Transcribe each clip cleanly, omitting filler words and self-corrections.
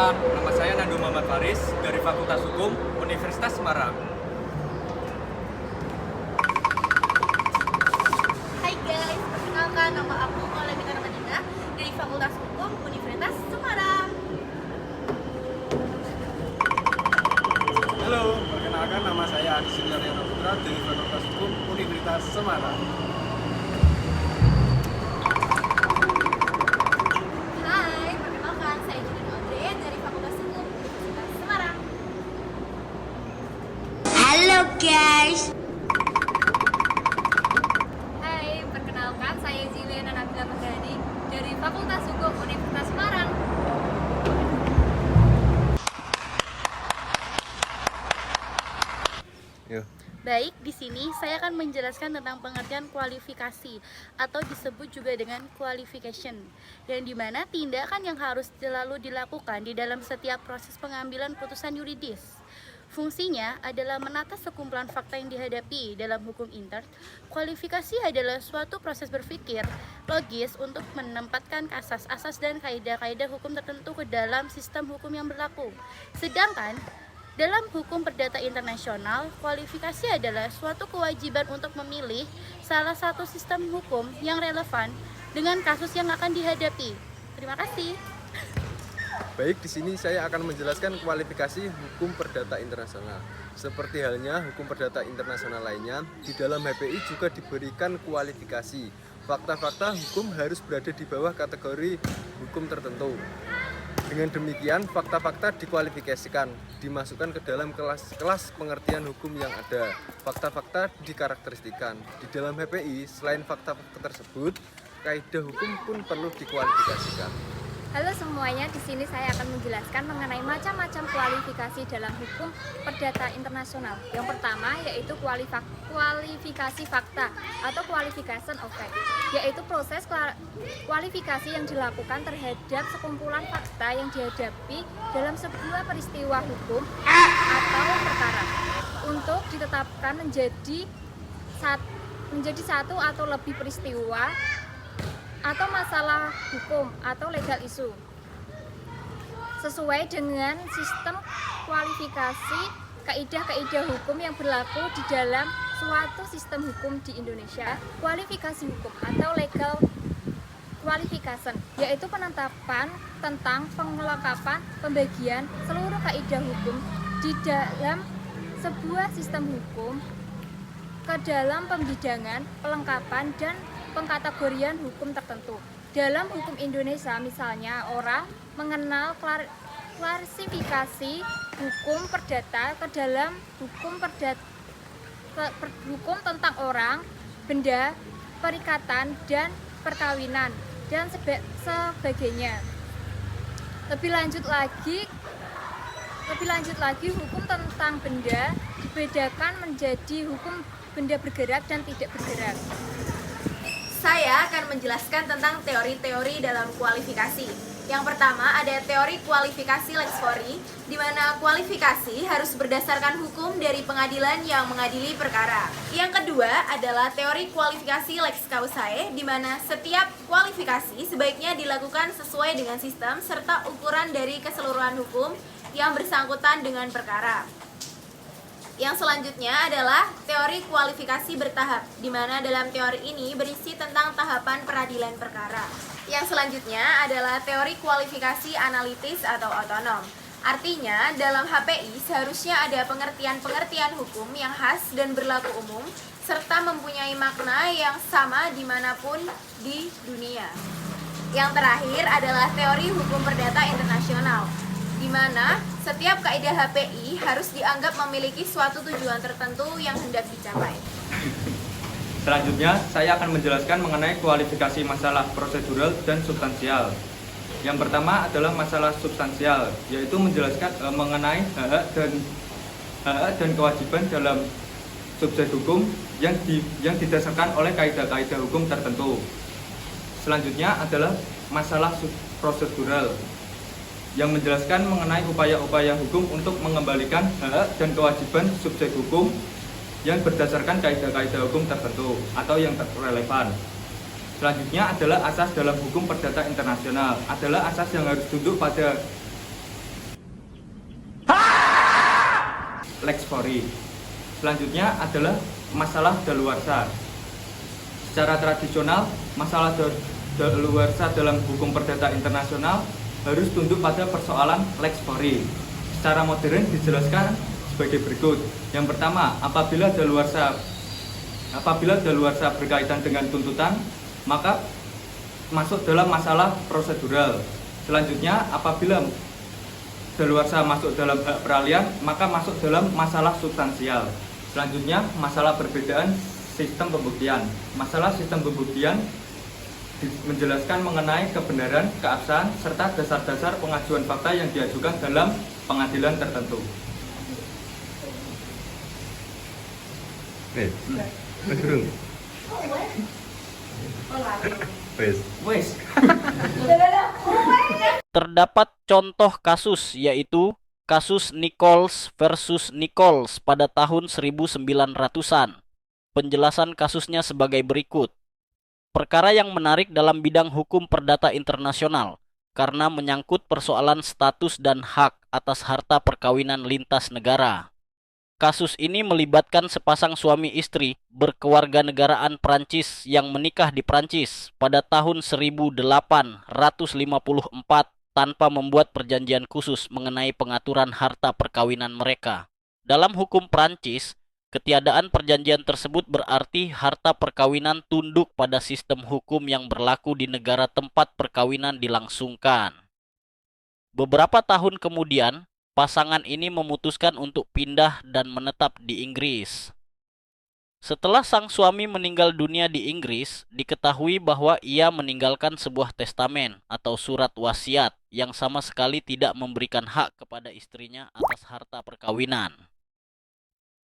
Perkenalkan, nama saya Nando Muhammad Faris dari Fakultas Hukum Universitas Semarang. Hai guys, perkenalkan nama aku Maulana Ramadina dari Fakultas Hukum Universitas Semarang. Halo, perkenalkan nama saya Adi Sinyaryana Putra dari Fakultas Hukum Universitas Semarang. Hai, perkenalkan saya Judin Audrey dari Fakultas Hukum Universitas Semarang. Halo guys. Hai, perkenalkan saya Ziliana Nabila Megani dari Fakultas Hukum Universitas Semarang. Baik, di sini saya akan menjelaskan tentang pengertian kualifikasi atau disebut juga dengan qualification, yang dimana tindakan yang harus selalu dilakukan di dalam setiap proses pengambilan putusan yuridis. Fungsinya adalah menata sekumpulan fakta yang dihadapi dalam hukum intern. Kualifikasi adalah suatu proses berpikir logis untuk menempatkan asas-asas dan kaidah-kaidah hukum tertentu ke dalam sistem hukum yang berlaku. Sedangkan dalam hukum perdata internasional, kualifikasi adalah suatu kewajiban untuk memilih salah satu sistem hukum yang relevan dengan kasus yang akan dihadapi. Terima kasih. Baik, di sini saya akan menjelaskan kualifikasi hukum perdata internasional. Seperti halnya hukum perdata internasional lainnya, di dalam HPI juga diberikan kualifikasi. Fakta-fakta hukum harus berada di bawah kategori hukum tertentu. Dengan demikian, fakta-fakta dikualifikasikan, dimasukkan ke dalam kelas pengertian hukum yang ada. Fakta-fakta dikarakteristikan. Di dalam HPI, selain fakta-fakta tersebut, kaidah hukum pun perlu dikualifikasikan. Halo semuanya, di sini saya akan menjelaskan mengenai macam-macam kualifikasi dalam hukum perdata internasional. Yang pertama yaitu kualifikasi fakta atau qualification of fact, yaitu proses kualifikasi yang dilakukan terhadap sekumpulan fakta yang dihadapi dalam sebuah peristiwa hukum atau perkara untuk ditetapkan menjadi satu atau lebih peristiwa atau masalah hukum atau legal issue sesuai dengan sistem kualifikasi kaidah-kaidah hukum yang berlaku di dalam suatu sistem hukum di Indonesia. Kualifikasi hukum atau legal qualification yaitu penetapan tentang pengelengkapan pembagian seluruh kaidah hukum di dalam sebuah sistem hukum ke dalam pembidangan, pelengkapan, dan pengkategorian hukum tertentu. Dalam hukum Indonesia misalnya, orang mengenal klasifikasi hukum perdata ke dalam hukum tentang orang, benda, perikatan, dan perkawinan, dan sebagainya. Lebih lanjut lagi hukum tentang benda dibedakan menjadi hukum benda bergerak dan tidak bergerak. Saya akan menjelaskan tentang teori-teori dalam kualifikasi. Yang pertama ada teori kualifikasi lex fori, di mana kualifikasi harus berdasarkan hukum dari pengadilan yang mengadili perkara. Yang kedua adalah teori kualifikasi lex causae, di mana setiap kualifikasi sebaiknya dilakukan sesuai dengan sistem serta ukuran dari keseluruhan hukum yang bersangkutan dengan perkara. Yang selanjutnya adalah teori kualifikasi bertahap, di mana dalam teori ini berisi tentang tahapan peradilan perkara. Yang selanjutnya adalah teori kualifikasi analitis atau otonom. Artinya, dalam HPI seharusnya ada pengertian-pengertian hukum yang khas dan berlaku umum, serta mempunyai makna yang sama dimanapun di dunia. Yang terakhir adalah teori hukum perdata internasional, di mana setiap kaidah HPI harus dianggap memiliki suatu tujuan tertentu yang hendak dicapai. Selanjutnya, saya akan menjelaskan mengenai kualifikasi masalah prosedural dan substansial. Yang pertama adalah masalah substansial, yaitu menjelaskan mengenai hak dan kewajiban dalam subjek hukum yang didasarkan oleh kaidah-kaidah hukum tertentu. Selanjutnya adalah masalah prosedural, yang menjelaskan mengenai upaya-upaya hukum untuk mengembalikan hak dan kewajiban subjek hukum yang berdasarkan kaidah-kaidah hukum tertentu atau yang relevan. Selanjutnya adalah asas dalam hukum perdata internasional, adalah asas yang harus tunduk pada lex fori. Selanjutnya adalah masalah daluarsa. Secara tradisional, masalah daluarsa dalam hukum perdata internasional harus tunduk pada persoalan lex fori. Secara modern dijelaskan sebagai berikut. Yang pertama, apabila daluarsa berkaitan dengan tuntutan, maka masuk dalam masalah prosedural. Selanjutnya, apabila daluarsa masuk dalam hak peralihan, maka masuk dalam masalah substansial. Selanjutnya, masalah perbedaan sistem pembuktian. Masalah sistem pembuktian menjelaskan mengenai kebenaran, keabsahan, serta dasar-dasar pengajuan fakta yang diajukan dalam pengadilan tertentu. Terdapat contoh kasus, yaitu kasus Nichols versus Nichols pada tahun 1900-an. Penjelasan kasusnya sebagai berikut. Perkara yang menarik dalam bidang hukum perdata internasional karena menyangkut persoalan status dan hak atas harta perkawinan lintas negara. Kasus ini melibatkan sepasang suami istri berkewarganegaraan Prancis yang menikah di Prancis pada tahun 1854 tanpa membuat perjanjian khusus mengenai pengaturan harta perkawinan mereka. Dalam hukum Prancis, ketiadaan perjanjian tersebut berarti harta perkawinan tunduk pada sistem hukum yang berlaku di negara tempat perkawinan dilangsungkan. Beberapa tahun kemudian, pasangan ini memutuskan untuk pindah dan menetap di Inggris. Setelah sang suami meninggal dunia di Inggris, diketahui bahwa ia meninggalkan sebuah testamen atau surat wasiat yang sama sekali tidak memberikan hak kepada istrinya atas harta perkawinan.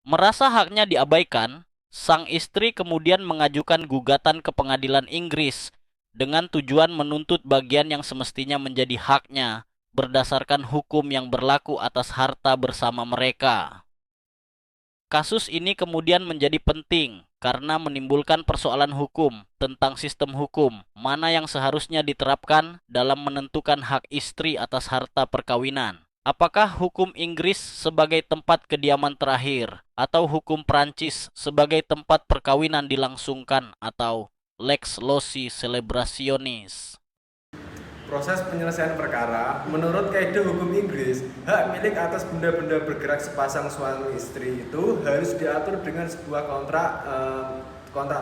Merasa haknya diabaikan, sang istri kemudian mengajukan gugatan ke pengadilan Inggris dengan tujuan menuntut bagian yang semestinya menjadi haknya berdasarkan hukum yang berlaku atas harta bersama mereka. Kasus ini kemudian menjadi penting karena menimbulkan persoalan hukum tentang sistem hukum mana yang seharusnya diterapkan dalam menentukan hak istri atas harta perkawinan. Apakah hukum Inggris sebagai tempat kediaman terakhir atau hukum Prancis sebagai tempat perkawinan dilangsungkan atau lex loci celebrationis? Proses penyelesaian perkara, menurut kaidah hukum Inggris, hak milik atas benda-benda bergerak sepasang suami istri itu harus diatur dengan sebuah kontrak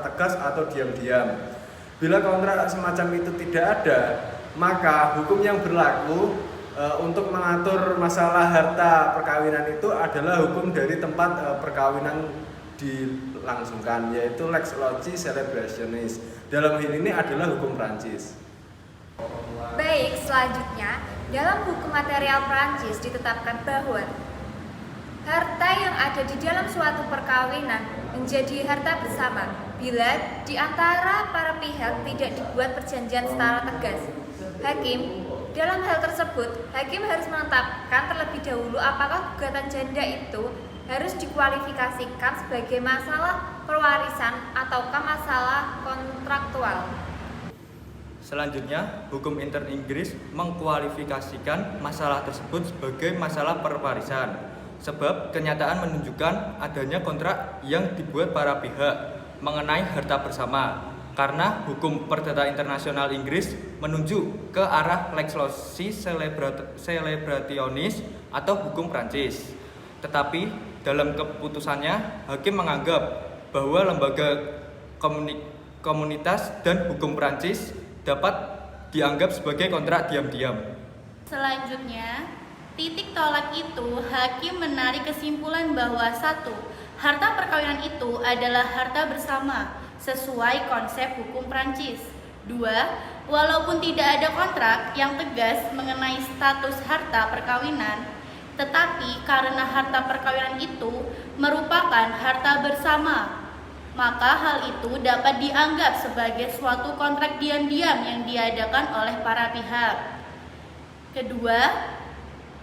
tegas atau diam-diam. Bila kontrak semacam itu tidak ada, maka hukum yang berlaku untuk mengatur masalah harta perkawinan itu adalah hukum dari tempat perkawinan dilangsungkan, yaitu lex loci celebrationis. Dalam hal ini adalah hukum Prancis. Baik, selanjutnya, dalam hukum material Prancis ditetapkan bahwa harta yang ada di dalam suatu perkawinan menjadi harta bersama bila di antara para pihak tidak dibuat perjanjian secara tegas. Dalam hal tersebut, hakim harus menetapkan terlebih dahulu apakah gugatan janda itu harus dikualifikasikan sebagai masalah pewarisan ataukah masalah kontraktual. Selanjutnya, hukum intern Inggris mengkualifikasikan masalah tersebut sebagai masalah perwarisan, sebab kenyataan menunjukkan adanya kontrak yang dibuat para pihak mengenai harta bersama. Karena hukum perdata internasional Inggris menunjuk ke arah lex loci celebrationis atau hukum Prancis. Tetapi dalam keputusannya, hakim menganggap bahwa lembaga komunitas dan hukum Prancis dapat dianggap sebagai kontrak diam-diam. Selanjutnya, titik tolak itu hakim menarik kesimpulan bahwa 1. Harta perkawinan itu adalah harta bersama sesuai konsep hukum Prancis. 2. Walaupun tidak ada kontrak yang tegas mengenai status harta perkawinan, tetapi karena harta perkawinan itu merupakan harta bersama, maka hal itu dapat dianggap sebagai suatu kontrak diam-diam yang diadakan oleh para pihak. Kedua,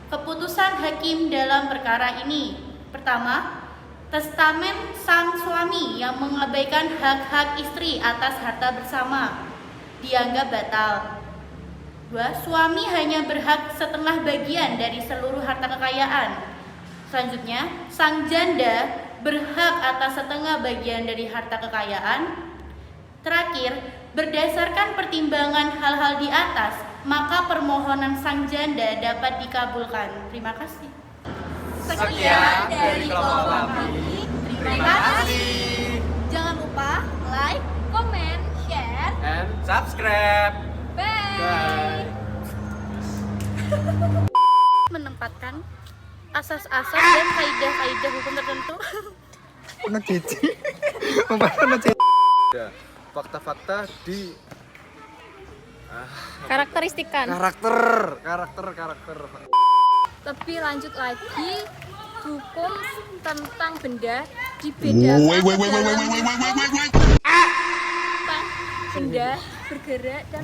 keputusan hakim dalam perkara ini. Pertama, testamen sang suami yang mengabaikan hak-hak istri atas harta bersama dianggap batal. 2. Suami hanya berhak setengah bagian dari seluruh harta kekayaan. Selanjutnya, sang janda berhak atas setengah bagian dari harta kekayaan. Terakhir, berdasarkan pertimbangan hal-hal di atas, maka permohonan sang janda dapat dikabulkan. Terima kasih. Sekian dari kelompok kami. Terima kasih. Jangan lupa like, comment, share, And Subscribe. bye. Menempatkan asas-asas dan kaidah-kaidah hukum tertentu. ya, fakta-fakta di Karakteristikan. karakter. Lebih lanjut lagi, hukum tentang benda dibedakan tentang benda bergerak dan